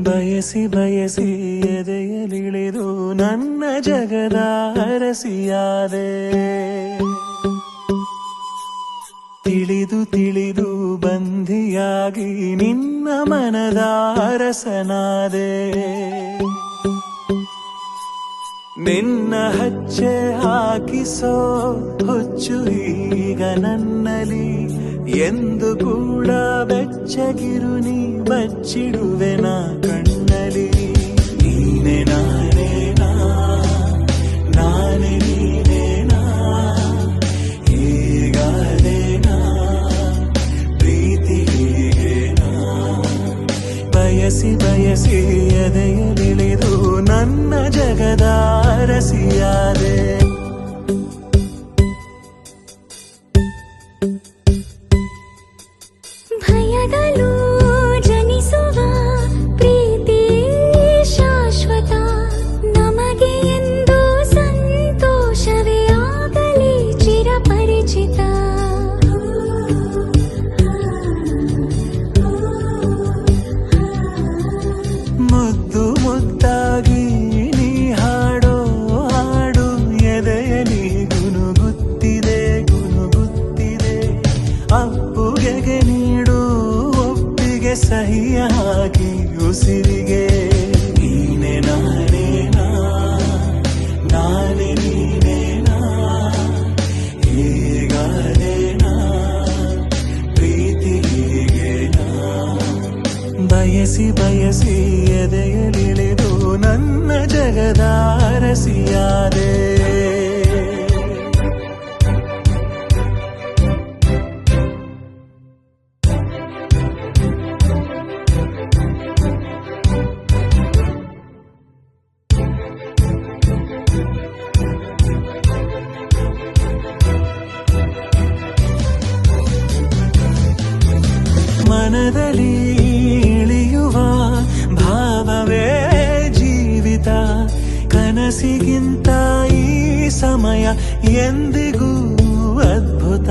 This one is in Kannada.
ಬಯಸಿ ಬಯಸಿ ಎದೆಯಲಿಳಿದು ನನ್ನ ಜಗದ ಅರಸಿಯಾದೆ. ತಿಳಿದು ತಿಳಿದು ಬಂಧಿಯಾಗಿ ನಿನ್ನ ಮನದ ಅರಸನಾದೆ. ನಿನ್ನ ಹಚ್ಚೆ ಹಾಕಿಸೋ ಹುಚ್ಚು ಈಗ ನನ್ನಲ್ಲಿ ಎಂದು ಕೂಡ ಬೆಚ್ಚಗಿರು ನೀ ಬಚ್ಚಿಡುವೆನ ಕಣ್ಣಲ್ಲಿ. ನೀನೆ ನಾನೇನಾ ನಾನೇ ನೀನೇನಾ ಹೀಗಾದೇನಾ ಪ್ರೀತಿ ಹೀಗೇನಾ. ಬಯಸಿ ಬಯಸಿ ಎದೆಯಲಿಳಿದು ನನ್ನ ಜಗದ ಅರಸಿಯಾದೆ. ಭಯದಲ್ಲೂ ಜನಿಸುವ ಪ್ರೀತಿ ಶಾಶ್ವತ. ನಮಗೆ ಎಂದು ಸಂತೋಷವೇ ಆಗಲಿ ಚಿರಪರಿಚಿತ. ಮುದ್ದು ಮುದ್ದಾಗಿ ನೀ ಹಾಡೋ ಹಾಡು ಎದೆಯಲಿ ಗುನುಗುತ್ತಿದೆ ಗುನುಗುತ್ತಿದೆ. ಅಪ್ಪುಗೆಗೆ ನೀಡು ಒಪ್ಪಿಗೆ ಸಹಿಯ ಹಾಕಿ ಉಸಿರಿಗೆ. ನೀನೆ ನಾನೇನಾ ನಾನೇ ನೀನೇನಾ ಹೀಗಾದೇನಾ ಪ್ರೀತಿ ಹೀಗೇನಾ. ಬಯಸಿ ಬಯಸಿ ಎದೆಯಲಿಳಿದು ನನ್ನ ಜಗದ ಅರಸಿಯಾದೆ. ಮನದಲ್ಲಿ ಇಳಿಯುವ ಭಾವವೇ ಜೀವಿತ. ಕನಸಿಗಿಂತ ಈ ಸಮಯ ಎಂದಿಗೂ ಅದ್ಭುತ.